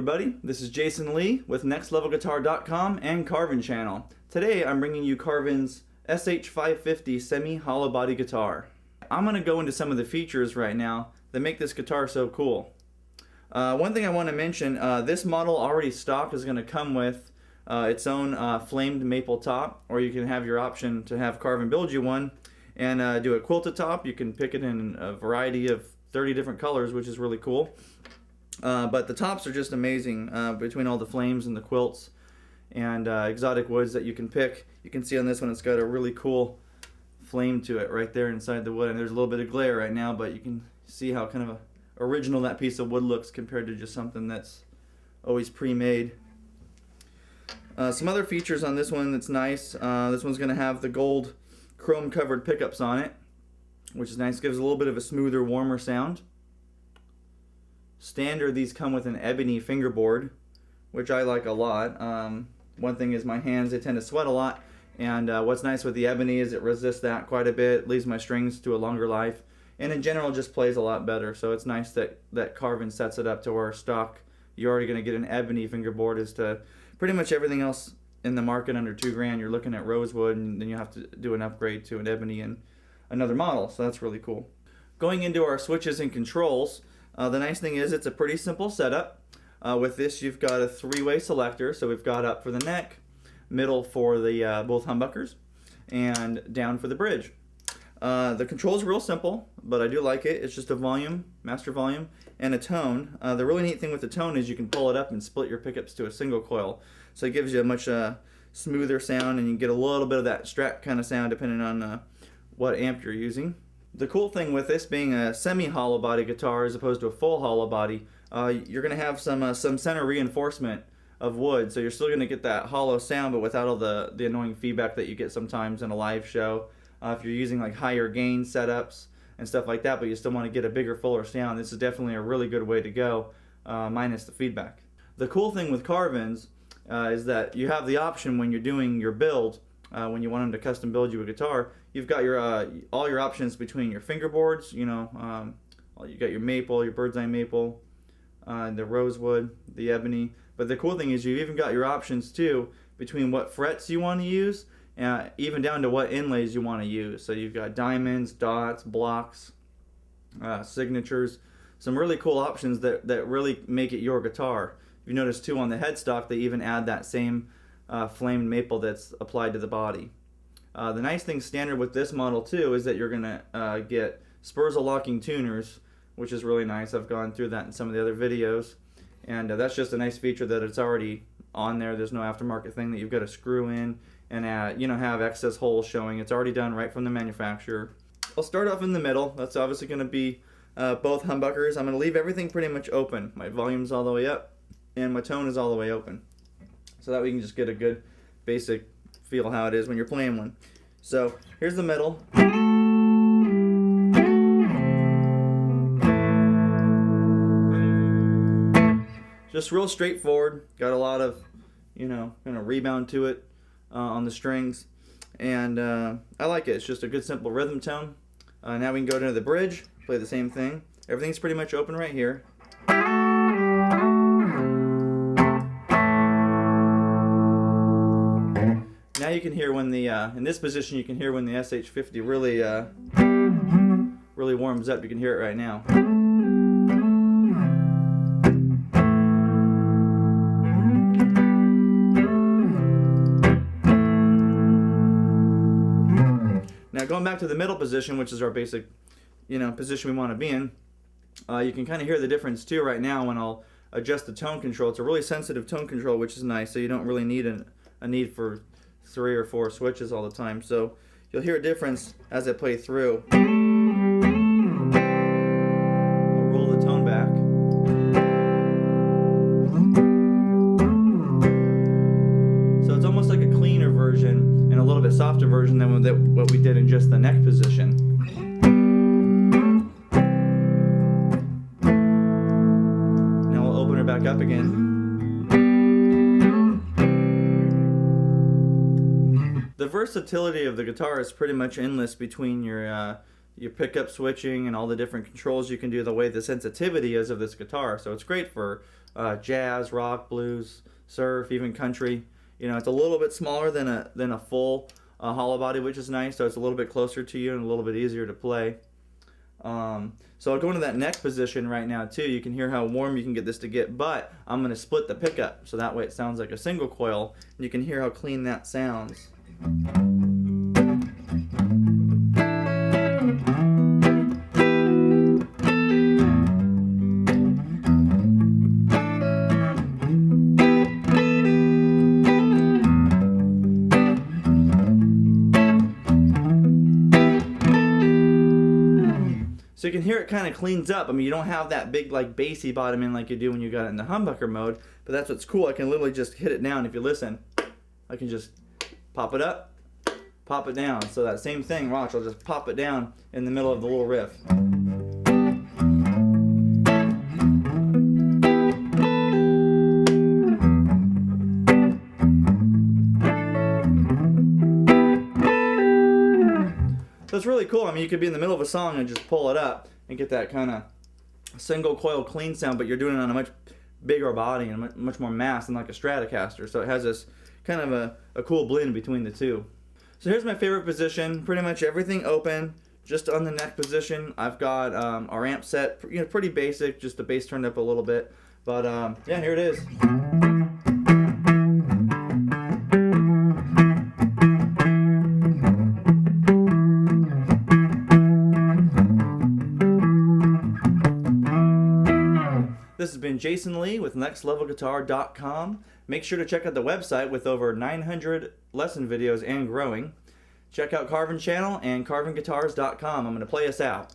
everybody, this is Jason Lee with NextLevelGuitar.com and Carvin channel. Today I'm bringing you Carvin's SH550 semi-hollow body guitar. I'm going to go into some of the features right now that make this guitar so cool. One thing I want to mention, this model already stock is going to come with its own flamed maple top, or you can have your option to have Carvin build you one and do a quilted top. You can pick it in a variety of 30 different colors, which is really cool. But the tops are just amazing between all the flames and the quilts and exotic woods that you can pick. You can see on this one it's got a really cool flame to it right there inside the wood, and there's a little bit of glare right now, but you can see how kind of original that piece of wood looks compared to just something that's always pre-made. Some other features on this one that's nice. This one's going to have the gold chrome covered pickups on it, which is nice. Gives a little bit of a smoother, warmer sound. Standard, these come with an ebony fingerboard, which I like a lot. One thing is my hands, they tend to sweat a lot, and what's nice with the ebony is it resists that quite a bit, leaves my strings to a longer life, and in general just plays a lot better. So it's nice that Carvin sets it up to where stock you're already going to get an ebony fingerboard. As to pretty much everything else in the market under $2,000, you're looking at rosewood, and then you have to do an upgrade to an ebony and another model, so that's really cool. Going into our switches and controls, the nice thing is it's a pretty simple setup. With this you've got a three-way selector, so we've got up for the neck, middle for the both humbuckers, and down for the bridge. The controls are real simple, but I do like it. It's just a volume, master volume, and a tone. The really neat thing with the tone is you can pull it up and split your pickups to a single coil, so it gives you a much smoother sound, and you get a little bit of that Strat kind of sound depending on what amp you're using. The cool thing with this being a semi-hollow body guitar as opposed to a full hollow body, you're going to have some center reinforcement of wood, so you're still going to get that hollow sound, but without all the annoying feedback that you get sometimes in a live show. If you're using like higher gain setups and stuff like that, but you still want to get a bigger, fuller sound, this is definitely a really good way to go, minus the feedback. The cool thing with Carvins is that you have the option when you're doing your build, when you want them to custom build you a guitar, you've got your all your options between your fingerboards. You know, you got your maple, your bird's eye maple, the rosewood, the ebony. But the cool thing is you've even got your options too between what frets you want to use, even down to what inlays you want to use. So you've got diamonds, dots, blocks, signatures, some really cool options that really make it your guitar. You notice too on the headstock they even add that same flamed maple that's applied to the body. The nice thing standard with this model too is that you're going to get Spurzel locking tuners, which is really nice. I've gone through that in some of the other videos, and that's just a nice feature that it's already on there. There's no aftermarket thing that you've got to screw in and have excess holes showing. It's already done right from the manufacturer. I'll start off in the middle. That's obviously going to be both humbuckers. I'm going to leave everything pretty much open. My volume's all the way up and my tone is all the way open, so that we can just get a good basic feel how it is when you're playing one. So here's the middle. Just real straightforward. Got a lot of, kind of rebound to it on the strings, and I like it. It's just a good simple rhythm tone. Now we can go to the bridge, play the same thing. Everything's pretty much open right here. Now you can hear when the in this position you can hear when the SH50 really warms up. You can hear it right now. Now going back to the middle position, which is our basic position we want to be in, you can kind of hear the difference too right now when I'll adjust the tone control. It's a really sensitive tone control, which is nice, so you don't really need a need for 3 or 4 switches all the time. So you'll hear a difference as I play through. I'll roll the tone back. So it's almost like a cleaner version and a little bit softer version than what we did in just the neck position. Now we'll open her back up again. The versatility of the guitar is pretty much endless between your your pickup switching and all the different controls you can do, the way the sensitivity is of this guitar. So it's great for jazz, rock, blues, surf, even country. You know, it's a little bit smaller than a full hollow body, which is nice. So it's a little bit closer to you and a little bit easier to play. So I'll go into that neck position right now too. You can hear how warm you can get this to get, but I'm going to split the pickup so that way it sounds like a single coil, and you can hear how clean that sounds. So you can hear it kind of cleans up. I mean, you don't have that big like bassy bottom end like you do when you got it in the humbucker mode, but that's what's cool. I can literally just hit it down. If you listen, I can just pop it up, pop it down. So that same thing, watch, I'll just pop it down in the middle of the little riff. So it's really cool. I mean, you could be in the middle of a song and just pull it up and get that kind of single coil clean sound, but you're doing it on a much bigger body and much more mass than like a Stratocaster. So it has this kind of a cool blend between the two. So here's my favorite position. Pretty much everything open, just on the neck position. I've got our amp set, you know, pretty basic, just the bass turned up a little bit. But yeah, here it is. This has been Jason Lee with NextLevelGuitar.com. Make sure to check out the website with over 900 lesson videos and growing. Check out Carvin's channel and CarvinGuitars.com. I'm going to play us out.